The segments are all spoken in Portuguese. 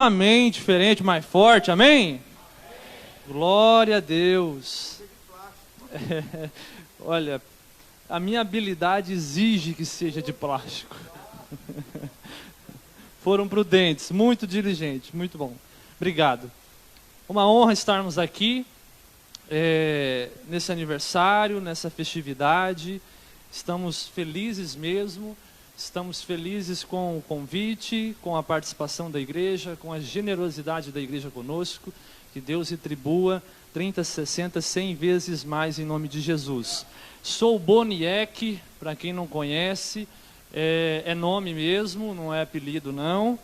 Amém, diferente, mais forte, amém? Amém. Glória a Deus. Olha, a minha habilidade exige que seja de plástico. Foram prudentes, muito diligentes, muito bom. Obrigado. Uma honra estarmos aqui nesse aniversário, nessa festividade. Estamos felizes mesmo. Estamos felizes com o convite, com a participação da igreja, com a generosidade da igreja conosco. Que Deus retribua 30, 60, 100 vezes mais em nome de Jesus. Sou Boniek, para quem não conhece, é nome mesmo, não é apelido não.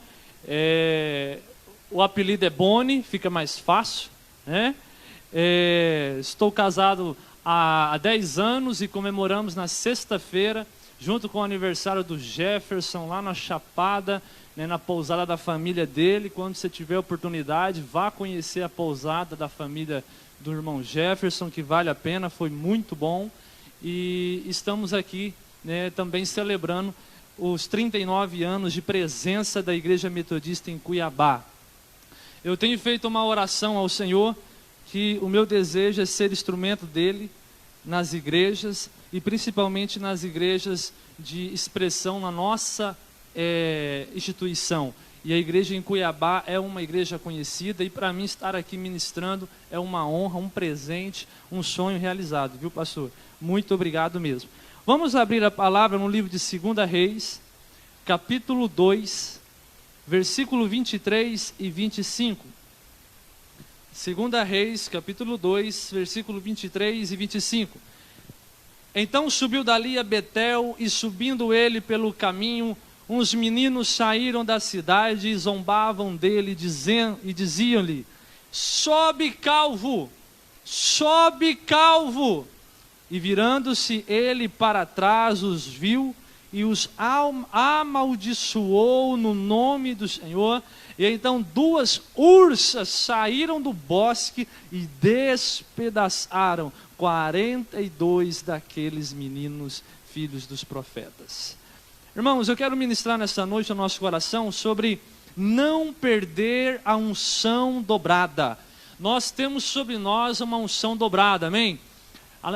O apelido é Boni, fica mais fácil, né? Estou casado há 10 anos e comemoramos na sexta-feira, junto com o aniversário do Jefferson, lá na Chapada, né, na pousada da família dele. Quando você tiver oportunidade, vá conhecer a pousada da família do irmão Jefferson, que vale a pena, foi muito bom. E estamos aqui, né, também celebrando os 39 anos de presença da Igreja Metodista em Cuiabá. Eu tenho feito uma oração ao Senhor, que o meu desejo é ser instrumento dele nas igrejas, e principalmente nas igrejas de expressão na nossa instituição. E a igreja em Cuiabá é uma igreja conhecida, e para mim estar aqui ministrando é uma honra, um presente, um sonho realizado, viu, pastor? Muito obrigado mesmo. Vamos abrir a palavra no livro de 2 Reis, capítulo 2, versículo 23 e 25. 2 Reis, capítulo 2, versículo 23 e 25. Então subiu dali a Betel, e subindo ele pelo caminho, uns meninos saíram da cidade e zombavam dele, e diziam-lhe: sobe calvo, sobe calvo. E virando-se ele para trás, os viu e os amaldiçoou no nome do Senhor. E então 2 ursas saíram do bosque e despedaçaram 42 daqueles meninos, filhos dos profetas. Irmãos, eu quero ministrar nesta noite ao nosso coração sobre não perder a unção dobrada. Nós temos sobre nós uma unção dobrada, amém?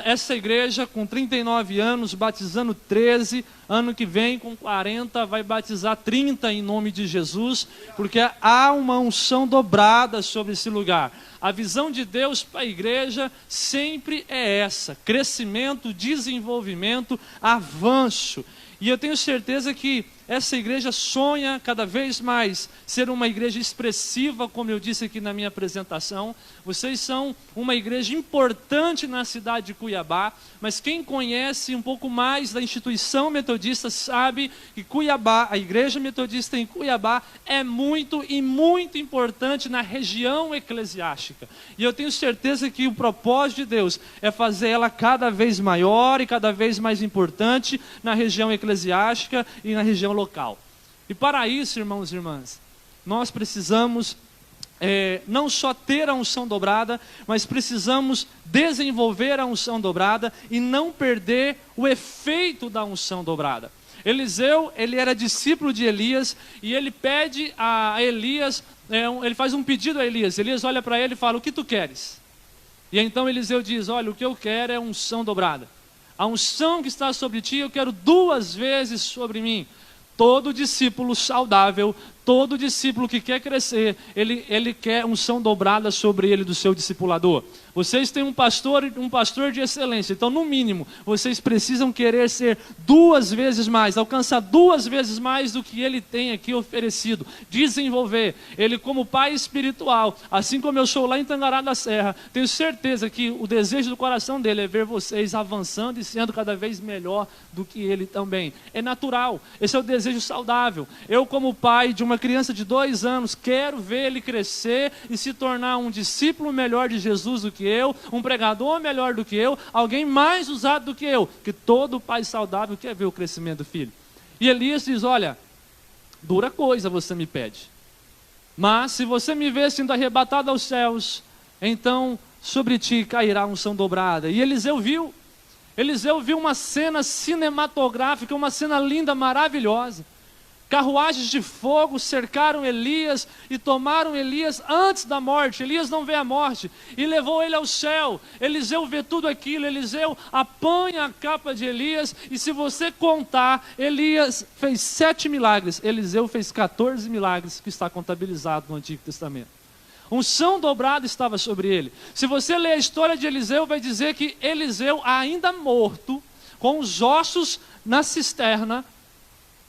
Essa igreja com 39 anos, batizando 13, ano que vem com 40 vai batizar 30 em nome de Jesus, porque há uma unção dobrada sobre esse lugar. A visão de Deus para a igreja sempre é essa: crescimento, desenvolvimento, avanço. E eu tenho certeza que essa igreja sonha cada vez mais ser uma igreja expressiva, como eu disse aqui na minha apresentação. Vocês são uma igreja importante na cidade de Cuiabá, mas quem conhece um pouco mais da instituição metodista sabe que Cuiabá, a igreja metodista em Cuiabá, é muito e muito importante na região eclesiástica. E eu tenho certeza que o propósito de Deus é fazer ela cada vez maior e cada vez mais importante na região eclesiástica e na região local. E para isso, irmãos e irmãs, nós precisamos não só ter a unção dobrada, mas precisamos desenvolver a unção dobrada e não perder o efeito da unção dobrada. Eliseu, ele era discípulo de Elias, e ele pede a Elias, ele faz um pedido a Elias. Elias olha para ele e fala: o que tu queres? E então Eliseu diz: olha, o que eu quero é unção dobrada. A unção que está sobre ti, eu quero 2 vezes sobre mim. Todo discípulo saudável, todo discípulo que quer crescer, ele quer unção dobrada sobre ele do seu discipulador. Vocês têm um pastor de excelência, então no mínimo, vocês precisam querer ser 2 vezes mais, alcançar 2 vezes mais do que ele tem aqui oferecido, desenvolver ele como pai espiritual, assim como eu sou lá em Tangará da Serra. Tenho certeza que o desejo do coração dele é ver vocês avançando e sendo cada vez melhor do que ele também. É natural, esse é o desejo saudável. Eu, como pai de uma criança de 2 anos, quero ver ele crescer e se tornar um discípulo melhor de Jesus do que eu, um pregador melhor do que eu, alguém mais usado do que eu, que todo pai saudável quer ver o crescimento do filho. E Elias diz: olha, dura coisa você me pede, mas se você me ver sendo arrebatado aos céus, então sobre ti cairá unção dobrada. E Eliseu viu uma cena cinematográfica, uma cena linda, maravilhosa. Carruagens de fogo cercaram Elias e tomaram Elias antes da morte. Elias não vê a morte e levou ele ao céu. Eliseu vê tudo aquilo. Eliseu apanha a capa de Elias e, se você contar, Elias fez 7 milagres. Eliseu fez 14 milagres, que está contabilizado no Antigo Testamento. Unção dobrada estava sobre ele. Se você ler a história de Eliseu, vai dizer que Eliseu, ainda morto, com os ossos na cisterna,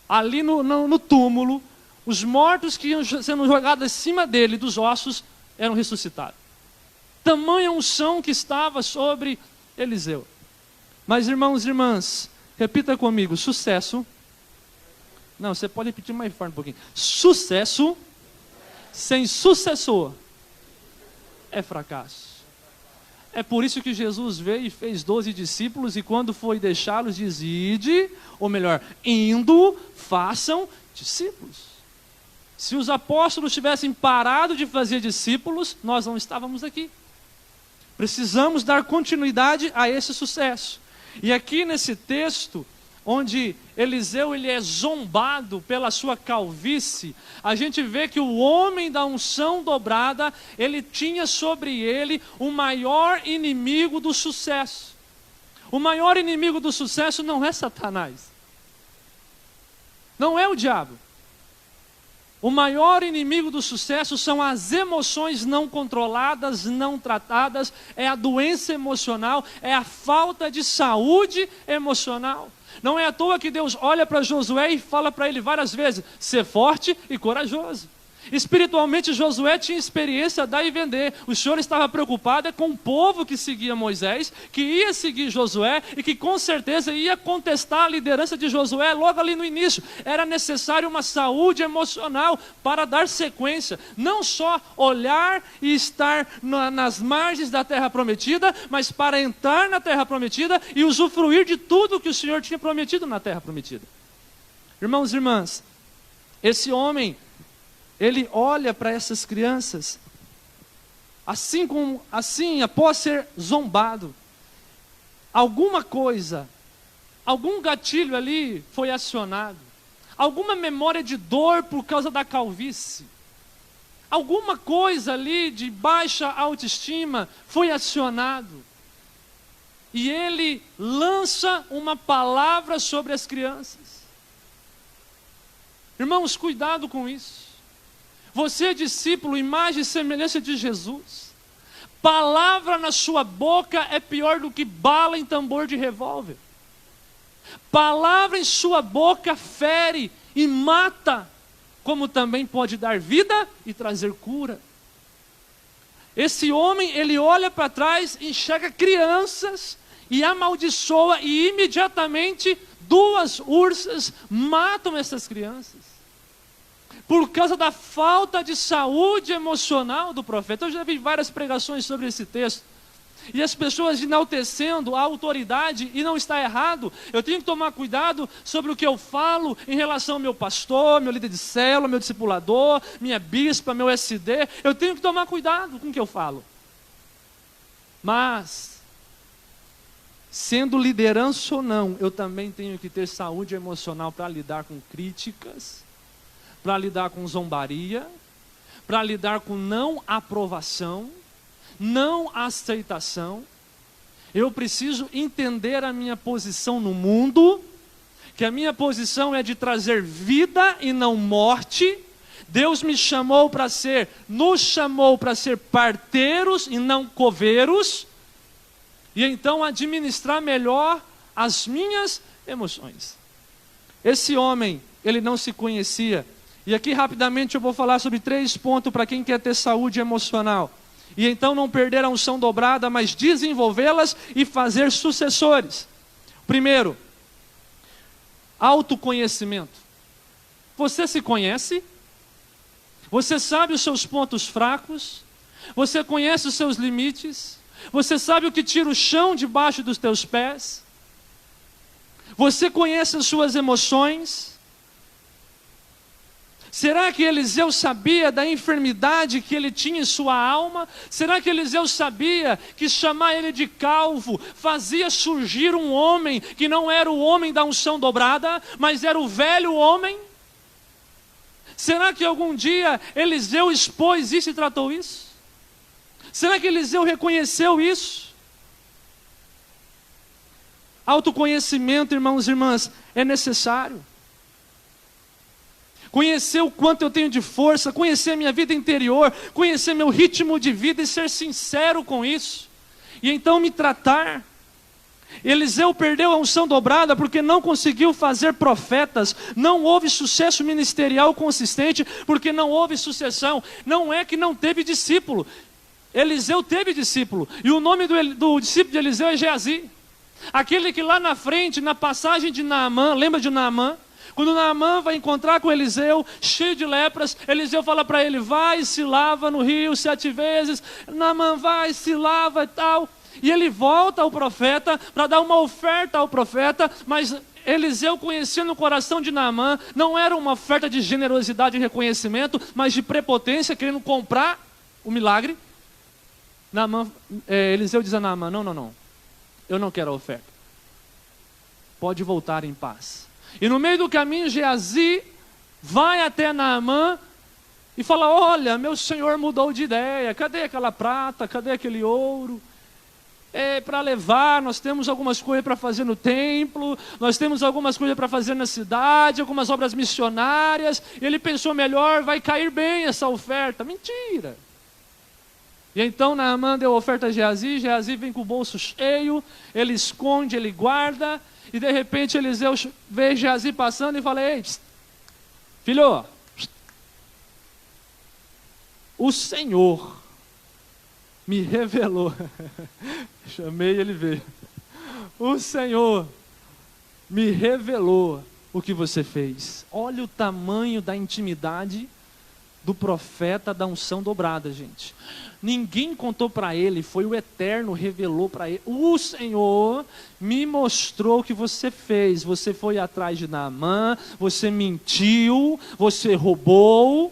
ali no túmulo, os mortos que iam sendo jogados acima dele, dos ossos, eram ressuscitados. Tamanha unção que estava sobre Eliseu. Mas, irmãos e irmãs, repita comigo: sucesso. Não, você pode repetir mais forte um pouquinho. Sucesso sem sucessor é fracasso. É por isso que Jesus veio e fez 12 discípulos, e quando foi deixá-los, diz: ide, ou melhor, indo, façam discípulos. Se os apóstolos tivessem parado de fazer discípulos, nós não estávamos aqui. Precisamos dar continuidade a esse sucesso. E aqui nesse texto, onde Eliseu ele é zombado pela sua calvície, a gente vê que o homem da unção dobrada, ele tinha sobre ele o maior inimigo do sucesso. O maior inimigo do sucesso não é Satanás, não é o diabo. O maior inimigo do sucesso são as emoções não controladas, não tratadas, é a doença emocional, é a falta de saúde emocional. Não é à toa que Deus olha para Josué e fala para ele várias vezes: ser forte e corajoso. Espiritualmente, Josué tinha experiência dar e vender. O Senhor estava preocupado com o povo que seguia Moisés, que ia seguir Josué e que com certeza ia contestar a liderança de Josué logo ali no início. Era necessário uma saúde emocional para dar sequência. Não só olhar e estar nas margens da terra prometida, mas para entrar na terra prometida e usufruir de tudo que o Senhor tinha prometido na terra prometida. Irmãos e irmãs, esse homem, ele olha para essas crianças, assim, após ser zombado, alguma coisa, algum gatilho ali foi acionado, alguma memória de dor por causa da calvície, alguma coisa ali de baixa autoestima foi acionado, e ele lança uma palavra sobre as crianças. Irmãos, cuidado com isso. Você é discípulo, imagem e semelhança de Jesus. Palavra na sua boca é pior do que bala em tambor de revólver. Palavra em sua boca fere e mata, como também pode dar vida e trazer cura. Esse homem, ele olha para trás, enxerga crianças e amaldiçoa, e imediatamente 2 ursas matam essas crianças. Por causa da falta de saúde emocional do profeta. Eu já vi várias pregações sobre esse texto. E as pessoas enaltecendo a autoridade, e não está errado. Eu tenho que tomar cuidado sobre o que eu falo em relação ao meu pastor, meu líder de célula, meu discipulador, minha bispa, meu SD. Eu tenho que tomar cuidado com o que eu falo. Mas, sendo liderança ou não, eu também tenho que ter saúde emocional para lidar com críticas, para lidar com zombaria, para lidar com não aprovação, não aceitação. Eu preciso entender a minha posição no mundo, que a minha posição é de trazer vida e não morte. Deus nos chamou para ser parteiros e não coveiros, e então administrar melhor as minhas emoções. Esse homem, ele não se conhecia. E aqui rapidamente eu vou falar sobre 3 pontos para quem quer ter saúde emocional. E então não perder a unção dobrada, mas desenvolvê-las e fazer sucessores. Primeiro, autoconhecimento. Você se conhece? Você sabe os seus pontos fracos? Você conhece os seus limites? Você sabe o que tira o chão debaixo dos teus pés? Você conhece as suas emoções? Será que Eliseu sabia da enfermidade que ele tinha em sua alma? Será que Eliseu sabia que chamar ele de calvo fazia surgir um homem que não era o homem da unção dobrada, mas era o velho homem? Será que algum dia Eliseu expôs isso e tratou isso? Será que Eliseu reconheceu isso? Autoconhecimento, irmãos e irmãs, é necessário. Conhecer o quanto eu tenho de força, conhecer a minha vida interior, conhecer meu ritmo de vida e ser sincero com isso. E então me tratar. Eliseu perdeu a unção dobrada porque não conseguiu fazer profetas, não houve sucesso ministerial consistente, porque não houve sucessão. Não é que não teve discípulo, Eliseu teve discípulo, e o nome do discípulo de Eliseu é Geazi. Aquele que lá na frente, na passagem de Naamã, lembra de Naamã? Quando Naamã vai encontrar com Eliseu, cheio de lepras, Eliseu fala para ele, vai e se lava no rio 7 vezes, Naamã vai, se lava e tal. E ele volta ao profeta para dar uma oferta ao profeta, mas Eliseu, conhecendo o coração de Naamã, não era uma oferta de generosidade e reconhecimento, mas de prepotência, querendo comprar o milagre. Eliseu diz a Naamã, não, eu não quero a oferta, pode voltar em paz. E no meio do caminho, Geazi vai até Naamã e fala, olha, meu senhor mudou de ideia, cadê aquela prata, cadê aquele ouro? Para levar, nós temos algumas coisas para fazer no templo, nós temos algumas coisas para fazer na cidade, algumas obras missionárias. Ele pensou melhor, vai cair bem essa oferta. Mentira! E então Naamã deu a oferta a Geazi, Geazi vem com o bolso cheio, ele esconde, ele guarda, e de repente Eliseu vê Geazi passando e fala, ei, filho, o Senhor me revelou, chamei, ele veio, o Senhor me revelou o que você fez. Olha o tamanho da intimidade do profeta da unção dobrada, gente. Ninguém contou para ele, foi o Eterno revelou para ele. O Senhor me mostrou o que você fez. Você foi atrás de Naamã, você mentiu, você roubou.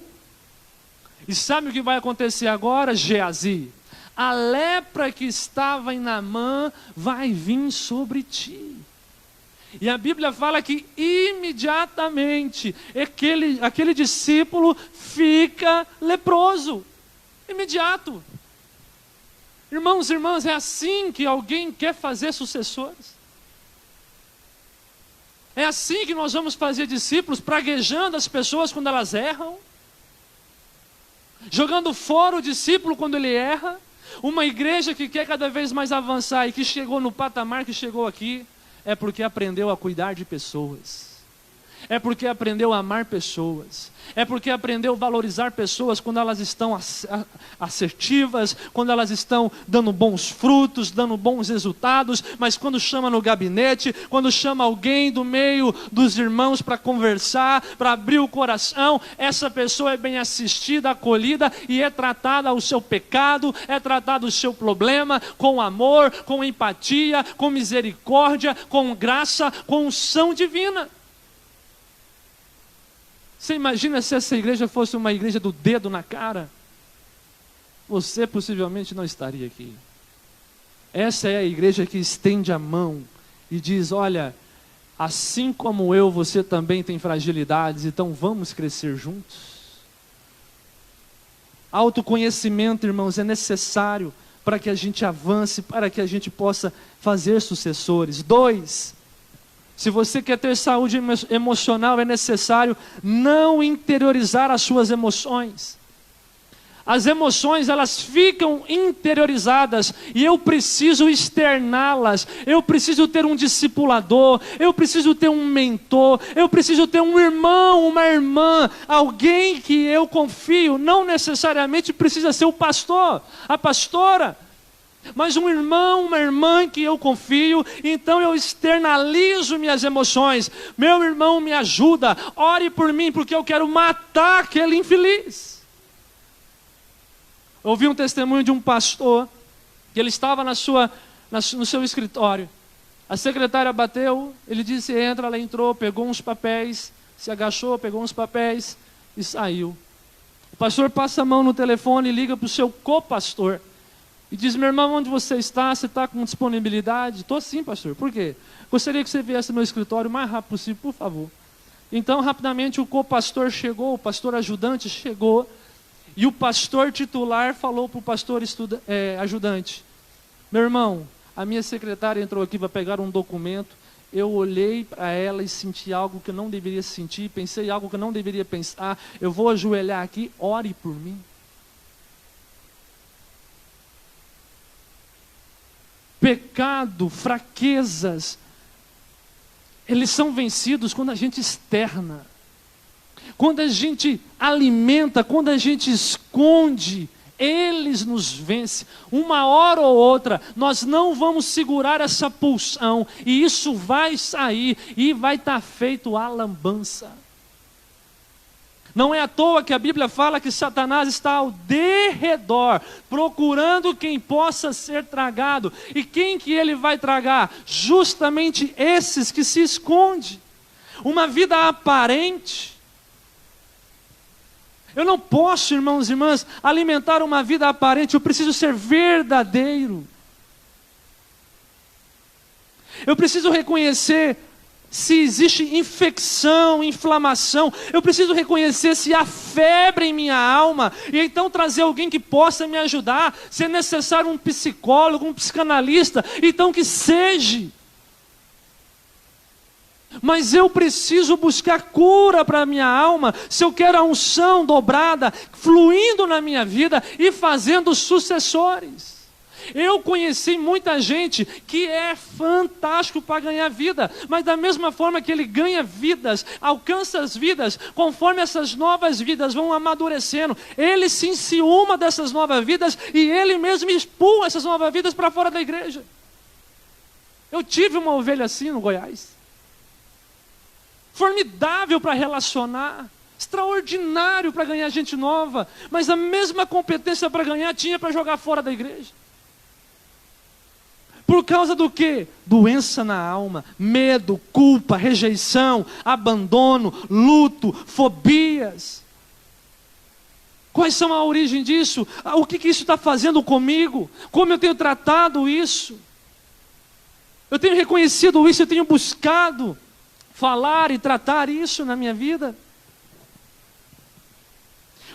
E sabe o que vai acontecer agora, Geazi? A lepra que estava em Naamã vai vir sobre ti. E a Bíblia fala que imediatamente aquele discípulo fica leproso. Imediato. Irmãos e irmãs, é assim que alguém quer fazer sucessores? É assim que nós vamos fazer discípulos, praguejando as pessoas quando elas erram? Jogando fora o discípulo quando ele erra? Uma igreja que quer cada vez mais avançar e que chegou no patamar que chegou aqui, é porque aprendeu a cuidar de pessoas. É porque aprendeu a amar pessoas. É porque aprendeu a valorizar pessoas quando elas estão assertivas, quando elas estão dando bons frutos, dando bons resultados, mas quando chama no gabinete, quando chama alguém do meio dos irmãos para conversar, para abrir o coração, essa pessoa é bem assistida, acolhida e é tratada o seu pecado, é tratado o seu problema com amor, com empatia, com misericórdia, com graça, com unção divina. Você imagina se essa igreja fosse uma igreja do dedo na cara? Você possivelmente não estaria aqui. Essa é a igreja que estende a mão e diz, olha, assim como eu, você também tem fragilidades, então vamos crescer juntos. Autoconhecimento, irmãos, é necessário para que a gente avance, para que a gente possa fazer sucessores. 2, se você quer ter saúde emocional, é necessário não interiorizar as suas emoções. As emoções, elas ficam interiorizadas e eu preciso externá-las. Eu preciso ter um discipulador, eu preciso ter um mentor, eu preciso ter um irmão, uma irmã, alguém que eu confio. Não necessariamente precisa ser o pastor, a pastora, mas um irmão, uma irmã que eu confio, então eu externalizo minhas emoções. Meu irmão, me ajuda, ore por mim, porque eu quero matar aquele infeliz. Ouvi um testemunho de um pastor, que ele estava no seu escritório. A secretária bateu, ele disse, entra, ela entrou, pegou uns papéis, se agachou, pegou uns papéis e saiu. O pastor passa a mão no telefone e liga para o seu copastor. E diz, meu irmão, onde você está? Você está com disponibilidade? Estou sim, pastor. Por quê? Gostaria que você viesse no meu escritório o mais rápido possível, por favor. Então, rapidamente, o co-pastor chegou, o pastor ajudante chegou, e o pastor titular falou para o pastor ajudante: meu irmão, a minha secretária entrou aqui para pegar um documento, eu olhei para ela e senti algo que eu não deveria sentir, pensei algo que eu não deveria pensar, eu vou ajoelhar aqui, ore por mim. Pecado, fraquezas, eles são vencidos quando a gente externa, quando a gente alimenta, quando a gente esconde, eles nos vencem. Uma hora ou outra, nós não vamos segurar essa pulsão, e isso vai sair, e vai estar feito a lambança. Não é à toa que a Bíblia fala que Satanás está ao derredor, procurando quem possa ser tragado. E quem que ele vai tragar? Justamente esses que se escondem. Uma vida aparente. Eu não posso, irmãos e irmãs, alimentar uma vida aparente, eu preciso ser verdadeiro. Eu preciso reconhecer se existe infecção, inflamação. Eu preciso reconhecer se há febre em minha alma, e então trazer alguém que possa me ajudar. Se é necessário um psicólogo, um psicanalista, então que seja. Mas eu preciso buscar cura para a minha alma, se eu quero a unção dobrada, fluindo na minha vida e fazendo sucessores. Eu conheci muita gente que é fantástico para ganhar vida, mas da mesma forma que ele ganha vidas, alcança as vidas, conforme essas novas vidas vão amadurecendo, ele se enciuma dessas novas vidas e ele mesmo expulsa essas novas vidas para fora da igreja. Eu tive uma ovelha assim no Goiás, formidável para relacionar, extraordinário para ganhar gente nova, mas a mesma competência para ganhar tinha para jogar fora da igreja. Por causa do quê? Doença na alma, medo, culpa, rejeição, abandono, luto, fobias. Quais são a origem disso? O que isso está fazendo comigo? Como eu tenho tratado isso? Eu tenho reconhecido isso, eu tenho buscado falar e tratar isso na minha vida.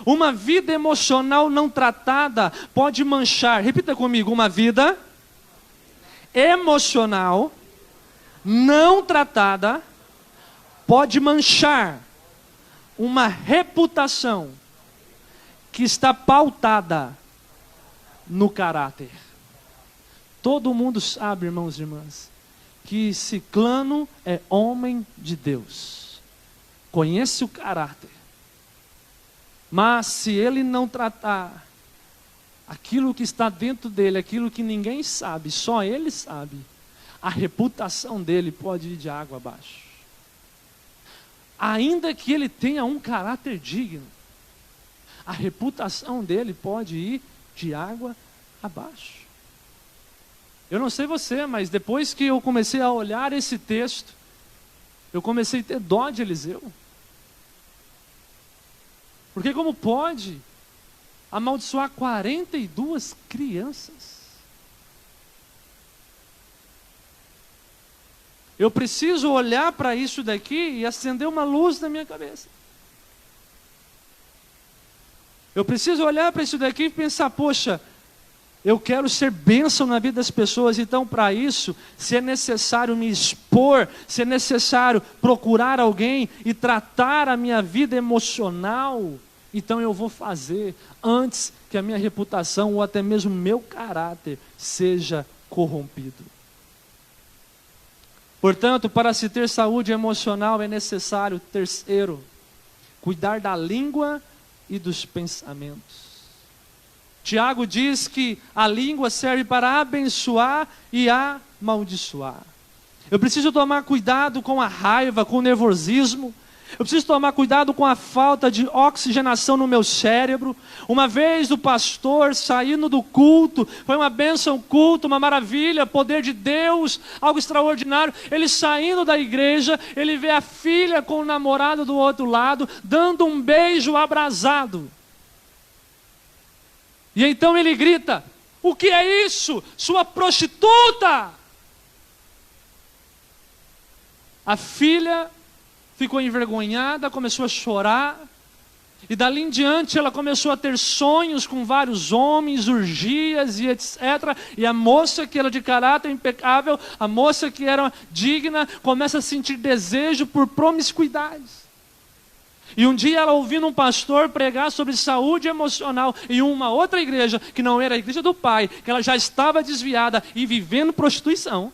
Uma vida emocional não tratada pode manchar, repita comigo, uma vida emocional não tratada pode manchar uma reputação que está pautada no caráter. Todo mundo sabe, irmãos e irmãs, que Ciclano é homem de Deus, conhece o caráter, mas se ele não tratar aquilo que está dentro dele, aquilo que ninguém sabe, só ele sabe, a reputação dele pode ir de água abaixo. Ainda que ele tenha um caráter digno, a reputação dele pode ir de água abaixo. Eu não sei você, mas depois que eu comecei a olhar esse texto, eu comecei a ter dó de Eliseu. Porque como pode amaldiçoar 42 crianças? Eu preciso olhar para isso daqui e acender uma luz na minha cabeça. Eu preciso olhar para isso daqui e pensar, poxa, eu quero ser bênção na vida das pessoas, então para isso, se é necessário me expor, se é necessário procurar alguém e tratar a minha vida emocional, então eu vou fazer antes que a minha reputação ou até mesmo meu caráter seja corrompido. Portanto, para se ter saúde emocional é necessário, terceiro, cuidar da língua e dos pensamentos. Tiago diz que a língua serve para abençoar e amaldiçoar. Eu preciso tomar cuidado com a raiva, com o nervosismo. Eu preciso tomar cuidado com a falta de oxigenação no meu cérebro. Uma vez o pastor saindo do culto, foi uma bênção culto, uma maravilha, poder de Deus, algo extraordinário. Ele saindo da igreja, ele vê a filha com o namorado do outro lado, dando um beijo abrasado. E então ele grita: o que é isso? Sua prostituta! A filha ficou envergonhada, começou a chorar. E dali em diante ela começou a ter sonhos com vários homens, orgias e etc. E a moça que era de caráter impecável, a moça que era digna, começa a sentir desejo por promiscuidades. E um dia ela ouvindo um pastor pregar sobre saúde emocional em uma outra igreja, que não era a igreja do pai, que ela já estava desviada e vivendo prostituição,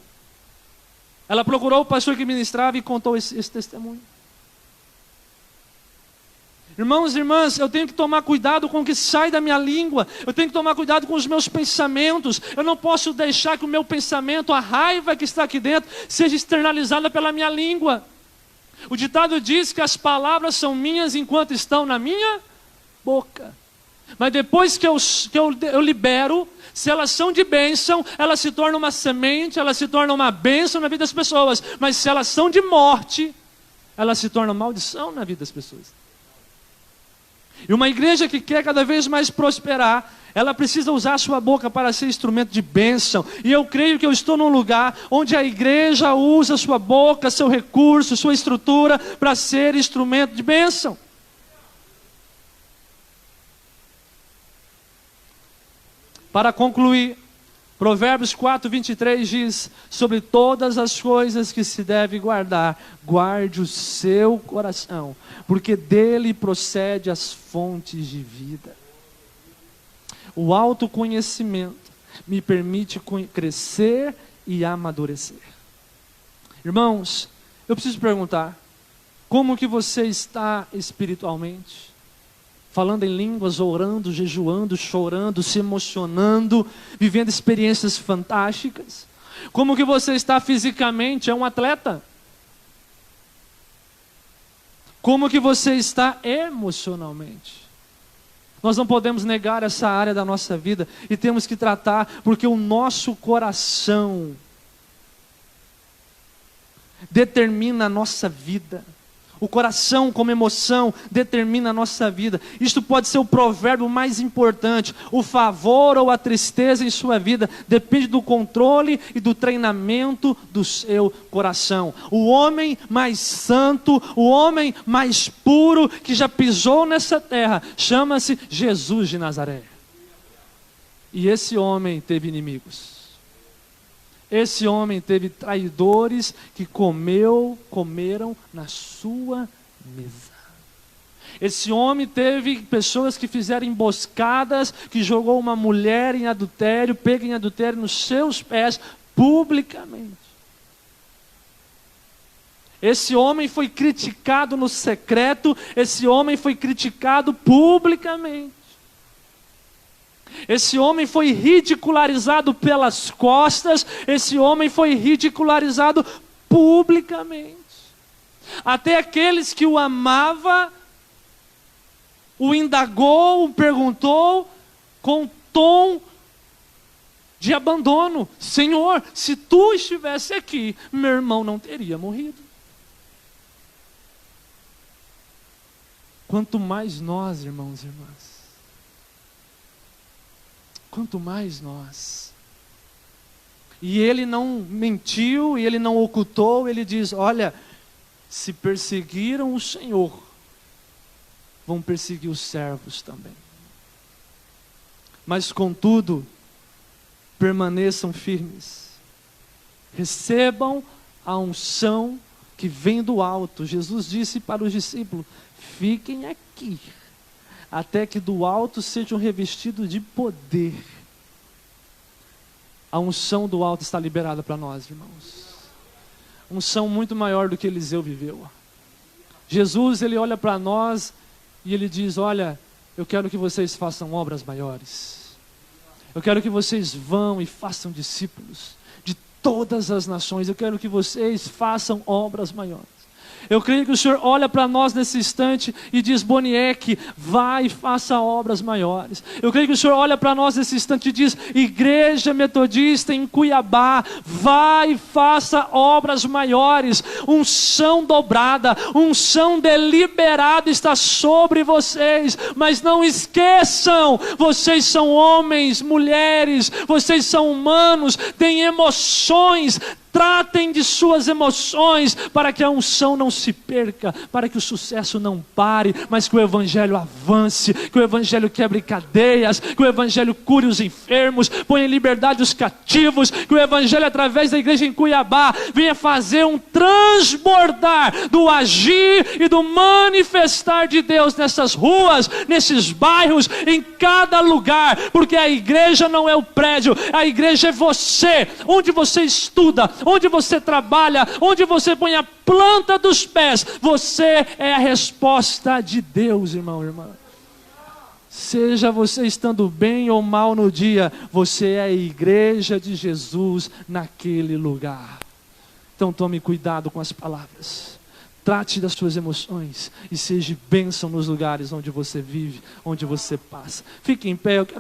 ela procurou o pastor que ministrava e contou esse testemunho. Irmãos e irmãs, eu tenho que tomar cuidado com o que sai da minha língua, eu tenho que tomar cuidado com os meus pensamentos, eu não posso deixar que o meu pensamento, a raiva que está aqui dentro, seja externalizada pela minha língua. O ditado diz que as palavras são minhas enquanto estão na minha boca. Mas depois que eu libero, se elas são de bênção, elas se tornam uma semente, elas se tornam uma bênção na vida das pessoas. Mas se elas são de morte, elas se tornam maldição na vida das pessoas. E uma igreja que quer cada vez mais prosperar, ela precisa usar a sua boca para ser instrumento de bênção. E eu creio que eu estou num lugar onde a igreja usa a sua boca, seu recurso, sua estrutura para ser instrumento de bênção. Para concluir, Provérbios 4:23 diz: sobre todas as coisas que se deve guardar, guarde o seu coração, porque dele procede as fontes de vida. O autoconhecimento me permite crescer e amadurecer. Irmãos, eu preciso perguntar, como que você está espiritualmente? Falando em línguas, orando, jejuando, chorando, se emocionando, vivendo experiências fantásticas? Como que você está fisicamente? É um atleta? Como que você está emocionalmente? Nós não podemos negar essa área da nossa vida e temos que tratar, porque o nosso coração determina a nossa vida. O coração como emoção determina a nossa vida. Isto pode ser o provérbio mais importante. O favor ou a tristeza em sua vida depende do controle e do treinamento do seu coração. O homem mais santo, o homem mais puro que já pisou nessa terra, chama-se Jesus de Nazaré. E esse homem teve inimigos. Esse homem teve traidores que comeram na sua mesa. Esse homem teve pessoas que fizeram emboscadas, que jogou uma mulher em adultério, pega em adultério nos seus pés, publicamente. Esse homem foi criticado no secreto, esse homem foi criticado publicamente. Esse homem foi ridicularizado pelas costas, esse homem foi ridicularizado publicamente. Até aqueles que o amavam, o indagou, o perguntou com tom de abandono: Senhor, se tu estivesse aqui, meu irmão não teria morrido. Quanto mais nós, irmãos e irmãs, quanto mais nós. E ele não mentiu, e ele não ocultou, ele diz: olha, se perseguiram o Senhor, vão perseguir os servos também. Mas contudo, permaneçam firmes, recebam a unção que vem do alto. Jesus disse para os discípulos: fiquem aqui, até que do alto sejam revestidos de poder. A unção do alto está liberada para nós, irmãos. Unção muito maior do que Eliseu viveu. Jesus, ele olha para nós e ele diz: olha, eu quero que vocês façam obras maiores. Eu quero que vocês vão e façam discípulos de todas as nações. Eu quero que vocês façam obras maiores. Eu creio que o Senhor olha para nós nesse instante e diz: Boniek, vai e faça obras maiores. Eu creio que o Senhor olha para nós nesse instante e diz: Igreja Metodista em Cuiabá, vai e faça obras maiores. Unção dobrada, unção deliberada está sobre vocês. Mas não esqueçam, vocês são homens, mulheres, vocês são humanos, têm emoções, Tratem de suas emoções para que a unção não se perca, para que o sucesso não pare, mas que o Evangelho avance, que o Evangelho quebre cadeias, que o Evangelho cure os enfermos, ponha em liberdade os cativos, que o Evangelho, através da igreja em Cuiabá, venha fazer um transbordar do agir e do manifestar de Deus nessas ruas, nesses bairros, em cada lugar, porque a igreja não é o prédio, a igreja é você, onde você estuda, onde você trabalha, onde você põe a planta dos pés, você é a resposta de Deus, irmão, irmã. Seja você estando bem ou mal no dia, você é a igreja de Jesus naquele lugar. Então tome cuidado com as palavras. Trate das suas emoções e seja bênção nos lugares onde você vive, onde você passa. Fique em pé, eu quero